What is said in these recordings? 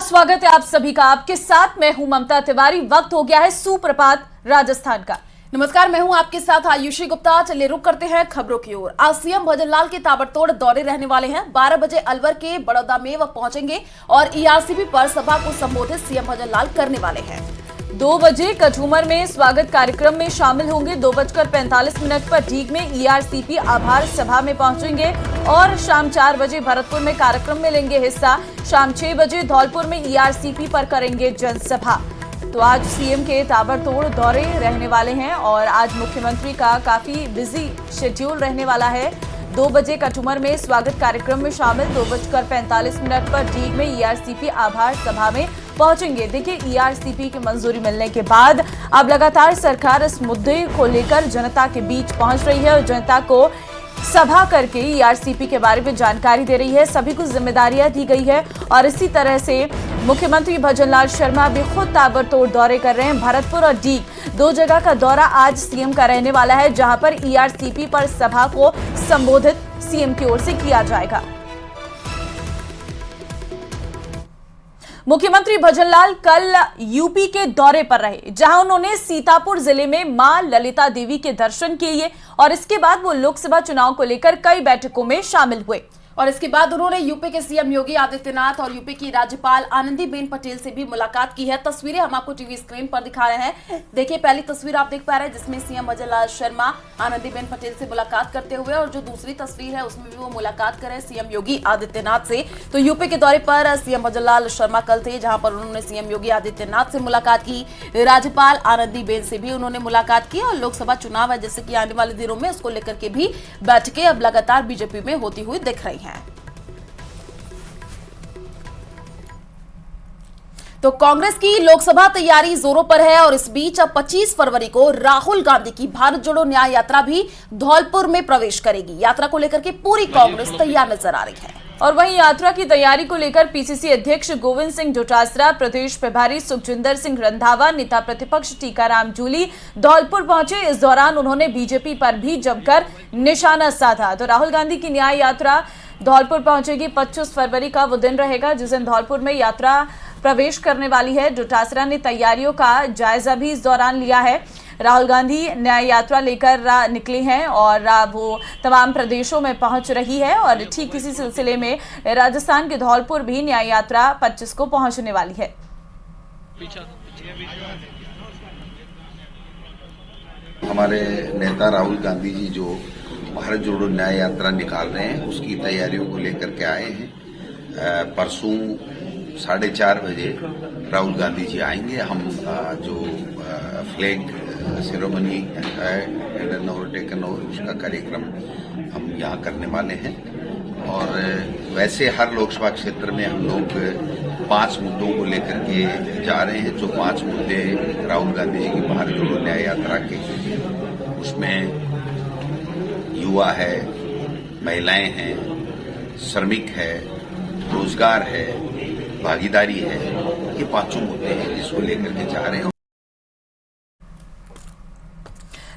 स्वागत है आप सभी का। आपके साथ मैं हूं ममता तिवारी। वक्त हो गया है सुप्रभात राजस्थान का। नमस्कार, मैं हूं आपके साथ आयुषी गुप्ता। चलिए रुक करते हैं खबरों की ओर। आज सीएम भजनलाल के ताबड़तोड़ दौरे रहने वाले हैं। 12 बजे अलवर के बड़ौदा में वह पहुंचेंगे और ईआरसीपी पर सभा को संबोधित सीएम भजनलाल करने वाले हैं। 2 बजे कठूमर में स्वागत कार्यक्रम में शामिल होंगे। 2:45 पर ढीग में ईआरसीपी आभार सभा में पहुंचेंगे और शाम 4 बजे भरतपुर में कार्यक्रम में लेंगे हिस्सा। शाम 6 बजे धौलपुर में ईआरसीपी पर करेंगे जनसभा। तो आज सीएम के ताबड़तोड़ दौरे रहने वाले हैं और आज मुख्यमंत्री का काफी बिजी शेड्यूल रहने वाला है। 2 बजे कठूमर में स्वागत कार्यक्रम में शामिल। 2:45 पर ढीग में ईआरसीपी आभार सभा में पहुंचेंगे। देखिए, ईआरसीपी की मंजूरी मिलने के बाद अब लगातार सरकार इस मुद्दे को लेकर जनता के बीच पहुंच रही है और जनता को सभा करके ईआरसीपी के बारे में जानकारी दे रही है। सभी को जिम्मेदारियां दी गई है और इसी तरह से मुख्यमंत्री भजनलाल शर्मा भी खुद ताबड़तोड़ दौरे कर रहे हैं। भरतपुर और डीग 2 जगह का दौरा आज सीएम का रहने वाला है, जहां पर ईआरसीपी पर सभा को संबोधित सीएम की ओर से किया जाएगा। मुख्यमंत्री भजनलाल कल यूपी के दौरे पर रहे, जहां उन्होंने सीतापुर जिले में मां ललिता देवी के दर्शन किए और इसके बाद वो लोकसभा चुनाव को लेकर कई बैठकों में शामिल हुए। और इसके बाद उन्होंने यूपी के सीएम योगी आदित्यनाथ और यूपी की राज्यपाल आनंदीबेन पटेल से भी मुलाकात की है। तस्वीरें हम आपको टीवी स्क्रीन पर दिखा रहे हैं। देखिए, पहली तस्वीर आप देख पा रहे हैं जिसमें सीएम भजनलाल शर्मा आनंदीबेन पटेल से मुलाकात करते हुए, और जो दूसरी तस्वीर है उसमें भी वो मुलाकात कर रहे हैं सीएम योगी आदित्यनाथ से। तो यूपी के दौरे पर सीएम भजनलाल शर्मा कल थे, जहां पर उन्होंने सीएम योगी आदित्यनाथ से मुलाकात की। राज्यपाल आनंदीबेन से भी उन्होंने मुलाकात की और लोकसभा चुनाव है जैसे कि आने वाले दिनों में, उसको लेकर के भी बैठकें अब लगातार बीजेपी में होती हुई दिख रही हैं। तो कांग्रेस की लोकसभा तैयारी जोरों पर है और इस बीच अब 25 फरवरी को राहुल गांधी की भारत जोड़ो न्याय यात्रा भी धौलपुर में प्रवेश करेगी। यात्रा को लेकर के पूरी कांग्रेस तैयार नजर आ रही है। और वहीं यात्रा की तैयारी को लेकर पीसीसी अध्यक्ष गोविंद सिंह डोटासरा, प्रदेश प्रभारी सुखजिंदर सिंह रंधावा, नेता प्रतिपक्ष टीकाराम जूली धौलपुर पहुंचे। इस दौरान उन्होंने बीजेपी पर भी जमकर निशाना साधा। तो राहुल गांधी की न्याय यात्रा धौलपुर पहुंचेगी। 25 फरवरी का वो दिन रहेगा जिस दिन धौलपुर में यात्रा प्रवेश करने वाली है। डोटासरा ने तैयारियों का जायजा भी इस दौरान लिया है। राहुल गांधी न्याय यात्रा लेकर निकले हैं और वो तमाम प्रदेशों में पहुंच रही है और ठीक इसी सिलसिले में राजस्थान के धौलपुर भी न्याय यात्रा 25 को पहुंचने वाली है। हमारे नेता राहुल गांधी जी जो भारत जोड़ो न्याय यात्रा निकाल रहे हैं उसकी तैयारियों को लेकर के आए हैं। परसों 4:30 बजे राहुल गांधी जी आएंगे। हम जो फ्लैग सेरेमनी है हैंडन ओवर टेकन ओवर उसका कार्यक्रम हम यहाँ करने वाले हैं। और वैसे हर लोकसभा क्षेत्र में हम लोग 5 मुद्दों को लेकर के जा रहे हैं। जो 5 मुद्दे राहुल गांधी जी की भारत जोड़ो न्याय यात्रा के, उसमें युवा है, महिलाएं हैं, श्रमिक है, रोजगार है, भागीदारी है। ये 5 मुद्दे हैं जिसको लेकर के जा रहे हैं।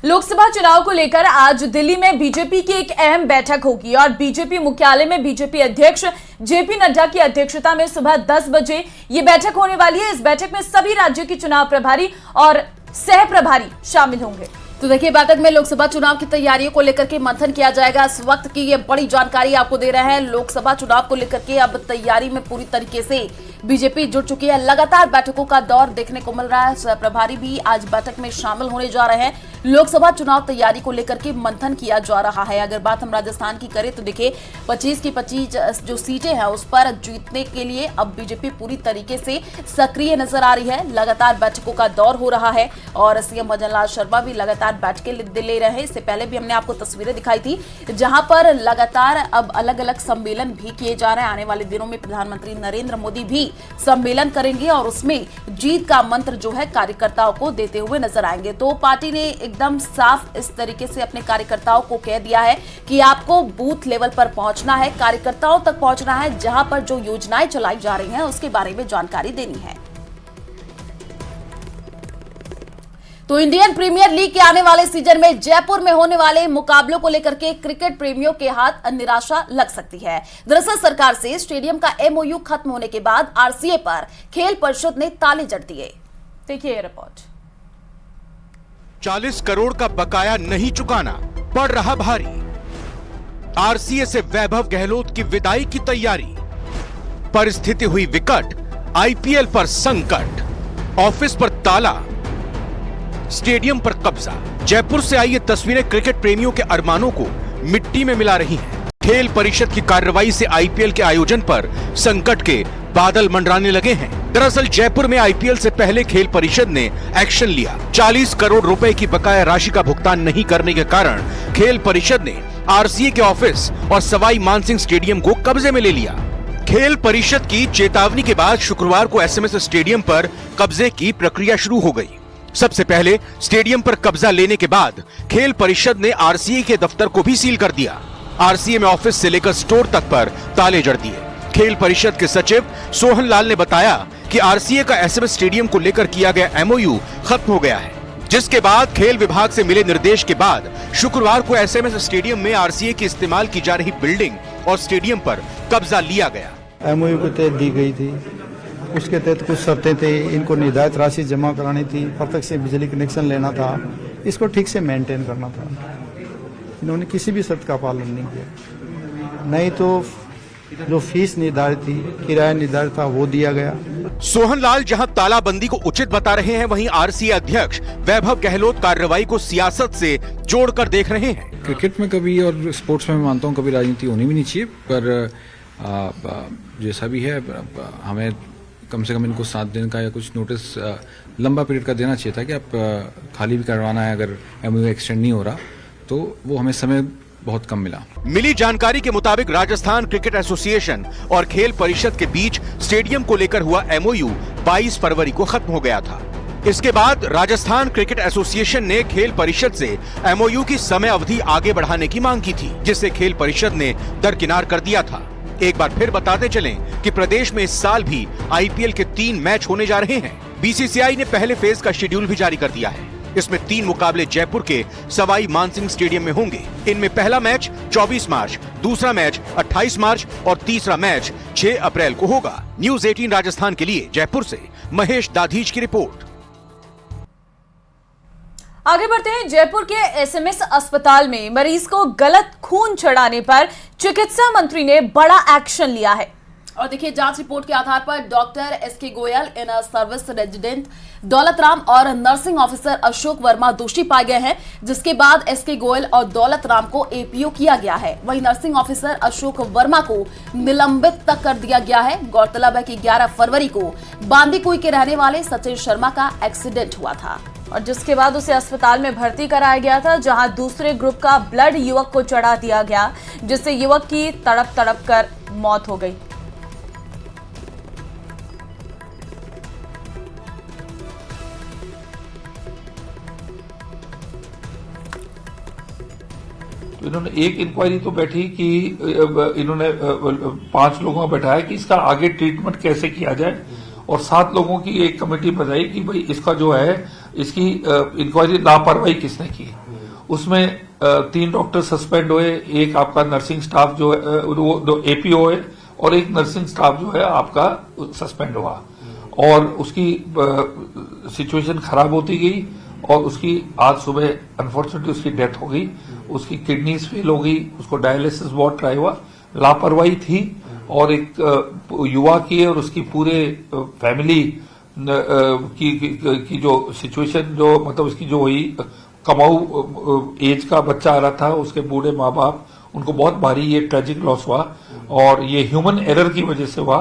लोकसभा चुनाव को लेकर आज दिल्ली में बीजेपी की एक अहम बैठक होगी और बीजेपी मुख्यालय में बीजेपी अध्यक्ष जेपी नड्डा की अध्यक्षता में सुबह 10 बजे ये बैठक होने वाली है। इस बैठक में सभी राज्यों की चुनाव प्रभारी और सह प्रभारी शामिल होंगे। तो देखिए, बैठक में लोकसभा चुनाव की तैयारियों को लेकर के मंथन किया जाएगा। इस वक्त की ये बड़ी जानकारी आपको दे रहे हैं। लोकसभा चुनाव को लेकर के अब तैयारी में पूरी तरीके से बीजेपी जुट चुकी है। लगातार बैठकों का दौर देखने को मिल रहा है। सह प्रभारी भी आज बैठक में शामिल होने जा रहे हैं। लोकसभा चुनाव तैयारी को लेकर के मंथन किया जा रहा है। अगर बात हम राजस्थान की करें तो देखिए, 25 की 25 जो सीटें हैं उस पर जीतने के लिए अब बीजेपी पूरी तरीके से सक्रिय नजर आ रही है। लगातार बैठकों का दौर हो रहा है और सीएम भजनलाल शर्मा भी लगातार बैठकें ले रहे हैं। इससे पहले भी हमने आपको तस्वीरें दिखाई थी जहां पर लगातार अब अलग अलग सम्मेलन भी किए जा रहे हैं। आने वाले दिनों में प्रधानमंत्री नरेंद्र मोदी भी सम्मेलन करेंगे और उसमें जीत का मंत्र जो है कार्यकर्ताओं को देते हुए नजर आएंगे। तो पार्टी ने एकदम साफ इस तरीके से अपने कार्यकर्ताओं को कह दिया है कि आपको बूथ लेवल पर पहुंचना है, कार्यकर्ताओं तक पहुंचना है, जहां पर जो योजनाएं चलाई जा रही हैं उसके बारे में जानकारी देनी है। तो इंडियन प्रीमियर लीग के आने वाले सीजन में जयपुर में होने वाले मुकाबलों को लेकर के क्रिकेट प्रेमियों के हाथ निराशा लग सकती है। दरअसल सरकार से स्टेडियम का एमओयू खत्म होने के बाद आरसीए पर खेल परिषद ने ताले जड़ दिए। देखिए रिपोर्ट। 40 करोड़ का बकाया नहीं चुकाना पड़ रहा भारी। आरसीए से वैभव गहलोत की विदाई की तैयारी। परिस्थिति हुई विकट, आईपीएल पर संकट, ऑफिस पर ताला, स्टेडियम पर कब्जा। जयपुर से आई ये तस्वीरें क्रिकेट प्रेमियों के अरमानों को मिट्टी में मिला रही हैं। खेल परिषद की कार्रवाई से आईपीएल के आयोजन पर संकट के बादल मंडराने लगे हैं। दरअसल जयपुर में आईपीएल से पहले खेल परिषद ने एक्शन लिया। 40 करोड़ रुपए की बकाया राशि का भुगतान नहीं करने के कारण खेल परिषद ने आरसीए के ऑफिस और सवाई मानसिंह स्टेडियम को कब्जे में ले लिया। खेल परिषद की चेतावनी के बाद शुक्रवार को एसएमएस स्टेडियम पर कब्जे की प्रक्रिया शुरू हो गई। सबसे पहले स्टेडियम पर कब्जा लेने के बाद खेल परिषद ने आरसीए के दफ्तर को भी सील कर दिया। आरसीए में ऑफिस से लेकर स्टोर तक पर ताले जड़ दिए। खेल परिषद के सचिव सोहन लाल ने बताया कि आरसीए का एसएमएस स्टेडियम को लेकर किया गया एमओयू खत्म हो गया है, जिसके बाद खेल विभाग से मिले निर्देश के बाद शुक्रवार को एसएमएस स्टेडियम में आरसीए की इस्तेमाल की जा रही बिल्डिंग और स्टेडियम पर कब्जा लिया गया। एमओयू को तहत दी गई थी, उसके तहत कुछ शर्तें थे। इनको निर्धारित राशि जमा करानी थी, प्रत्यक्ष से बिजली कनेक्शन लेना था, इसको ठीक से मेंटेन करना था। इन्होंने किसी भी शर्त का पालन नहीं किया। नहीं तो जो फीस निर्धारित थी, किराया निर्धारित था, वो दिया गया। सोहन लाल जहां तालाबंदी को उचित बता रहे हैं, वहीं आरसीए अध्यक्ष वैभव गहलोत कार्रवाई को सियासत से जोड़कर देख रहे हैं। क्रिकेट में कभी और स्पोर्ट्स में मैं मानता हूं कभी राजनीति होनी भी नहीं चाहिए, पर जैसा भी है हमें कम से कम इनको 7 दिन का या कुछ नोटिस लंबा पीरियड का देना चाहिए था कि आप खाली भी करवाना है। अगर एमओयू एक्सटेंड नहीं हो रहा तो वो हमें समय बहुत कम मिला। मिली जानकारी के मुताबिक राजस्थान क्रिकेट एसोसिएशन और खेल परिषद के बीच स्टेडियम को लेकर हुआ एमओयू 22 फरवरी को खत्म हो गया था। इसके बाद राजस्थान क्रिकेट एसोसिएशन ने खेल परिषद से एमओयू की समय अवधि आगे बढ़ाने की मांग की थी, जिसे खेल परिषद ने दरकिनार कर दिया था। एक बार फिर बताते चलें कि प्रदेश में इस साल भी आईपीएल के 3 मैच होने जा रहे हैं। बीसीसीआई ने पहले फेज का शेड्यूल भी जारी कर दिया है। इसमें 3 मुकाबले जयपुर के सवाई मानसिंह स्टेडियम में होंगे। इनमें पहला मैच 24 मार्च, दूसरा मैच 28 मार्च और तीसरा मैच 6 अप्रैल को होगा। न्यूज़ 18 राजस्थान के लिए जयपुर से महेश दाधीच की रिपोर्ट। आगे बढ़ते हैं। जयपुर के एसएमएस अस्पताल में मरीज को गलत खून चढ़ाने पर चिकित्सा मंत्री ने बड़ा एक्शन लिया है। और देखिए, जांच रिपोर्ट के आधार पर doctor S K Goyal, in service resident Daulat Ram और नर्सिंग ऑफिसर अशोक वर्मा दोषी पाए गए हैं, जिसके बाद एसके गोयल और दौलत राम को एपीओ किया गया है। वहीं नर्सिंग ऑफिसर अशोक वर्मा को निलंबित तक कर दिया गया है। गौरतलब है कि 11 फरवरी को बांदीकुई के रहने वाले सचिन शर्मा का एक्सीडेंट हुआ था और जिसके बाद उसे अस्पताल में भर्ती कराया गया था, जहां दूसरे ग्रुप का ब्लड युवक को चढ़ा दिया गया, जिससे युवक की तड़प तड़प कर मौत हो गई। तो इन्होंने एक इंक्वायरी तो बैठी कि इन्होंने 5 लोगों को बैठाया कि इसका आगे ट्रीटमेंट कैसे किया जाए, और 7 लोगों की एक कमेटी बनाई कि भाई इसका जो है इसकी इंक्वायरी लापरवाही किसने की। उसमें 3 डॉक्टर सस्पेंड हुए, एक आपका नर्सिंग स्टाफ जो है वो एपीओ है, और एक नर्सिंग स्टाफ जो है आपका सस्पेंड हुआ, और उसकी सिचुएशन खराब होती गई, और उसकी आज सुबह अनफॉर्चुनेटली उसकी डेथ हो गई। उसकी किडनीज फेल हो गई, उसको डायलिसिस बहुत ट्राई हुआ। लापरवाही थी, और एक युवा की और उसकी पूरे फैमिली की जो सिचुएशन जो मतलब उसकी जो हुई, कमाऊ एज का बच्चा आ रहा था, उसके बूढ़े माँ बाप, उनको बहुत भारी ये ट्रेजिक लॉस हुआ, और ये ह्यूमन एरर की वजह से हुआ।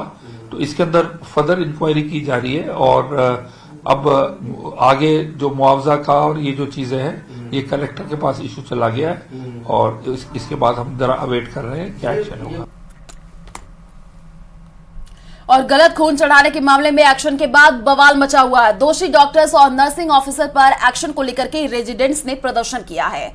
तो इसके अंदर फर्दर इंक्वायरी की जा रही है, और अब आगे जो मुआवजा का और ये जो चीजें हैं ये कलेक्टर के पास इशू चला गया है, और इसके बाद हम जरा अवेट कर रहे हैं क्या एक्शन होगा। और गलत खून चढ़ाने के मामले में एक्शन के बाद बवाल मचा हुआ है। दोषी डॉक्टर्स और नर्सिंग ऑफिसर पर एक्शन को लेकर के रेजिडेंट्स ने प्रदर्शन किया है।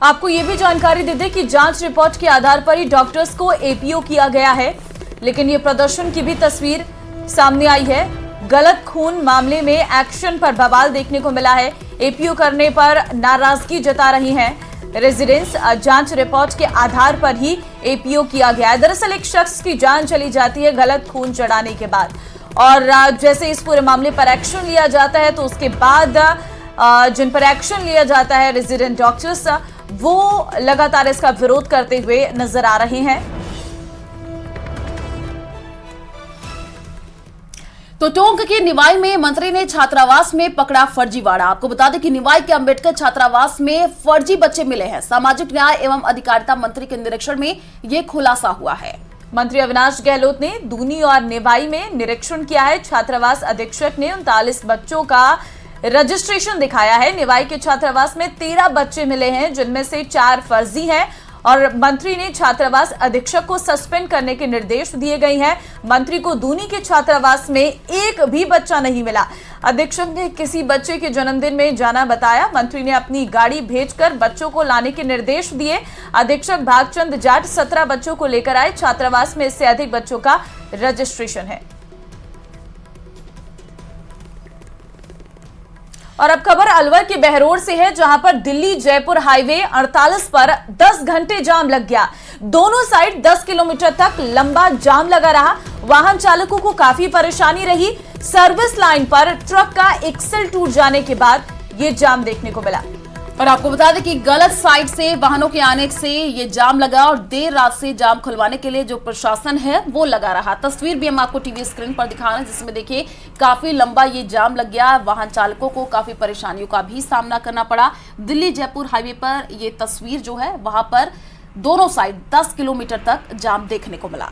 आपको ये भी जानकारी दे दें कि जांच रिपोर्ट के आधार पर ही डॉक्टर्स को एपीओ किया गया है, लेकिन ये प्रदर्शन की भी तस्वीर सामने आई है। गलत खून मामले में एक्शन पर बवाल देखने को मिला है। एपीओ करने पर नाराजगी जता रही हैं रेजिडेंट्स। जांच रिपोर्ट के आधार पर ही एपीओ किया गया है। दरअसल एक शख्स की जान चली जाती है गलत खून चढ़ाने के बाद, और जैसे इस पूरे मामले पर एक्शन लिया जाता है तो उसके बाद जिन पर एक्शन लिया जाता है रेजिडेंट डॉक्टर्स, वो लगातार इसका विरोध करते हुए नजर आ रहे हैं। तो टोंक के निवाई में मंत्री ने छात्रावास में पकड़ा फर्जीवाड़ा। आपको बता दें कि निवाई के अंबेडकर छात्रावास में फर्जी बच्चे मिले हैं। सामाजिक न्याय एवं अधिकारिता मंत्री के निरीक्षण में यह खुलासा हुआ है। मंत्री अविनाश गहलोत ने दूनी और निवाई में निरीक्षण किया है। छात्रावास अधीक्षक ने 39 बच्चों का रजिस्ट्रेशन दिखाया है। निवाई के छात्रावास में 13 बच्चे मिले हैं, जिनमें से 4 फर्जी हैं, और मंत्री ने छात्रावास अधीक्षक को सस्पेंड करने के निर्देश दिए गए हैं। मंत्री को दूनी के छात्रावास में एक भी बच्चा नहीं मिला। अधीक्षक ने किसी बच्चे के जन्मदिन में जाना बताया। मंत्री ने अपनी गाड़ी भेजकर बच्चों को लाने के निर्देश दिए। अधीक्षक भागचंद जाट 17 बच्चों को लेकर आए। छात्रावास में इससे अधिक बच्चों का रजिस्ट्रेशन है। और अब खबर अलवर के बहरोड से है, जहां पर दिल्ली जयपुर हाईवे 48 पर 10 घंटे जाम लग गया। दोनों साइड 10 किलोमीटर तक लंबा जाम लगा रहा। वाहन चालकों को काफी परेशानी रही। सर्विस लाइन पर ट्रक का एक्सल टूट जाने के बाद ये जाम देखने को मिला। और आपको बता दें कि गलत साइड से वाहनों के आने से ये जाम लगा, और देर रात से जाम खुलवाने के लिए जो प्रशासन है वो लगा रहा। तस्वीर भी हम आपको टीवी स्क्रीन पर दिखा रहे हैं, जिसमें देखिए काफी लंबा ये जाम लग गया। वाहन चालकों को काफी परेशानियों का भी सामना करना पड़ा। दिल्ली जयपुर हाईवे पर ये तस्वीर जो है, वहां पर दोनों साइड 10 किलोमीटर तक जाम देखने को मिला।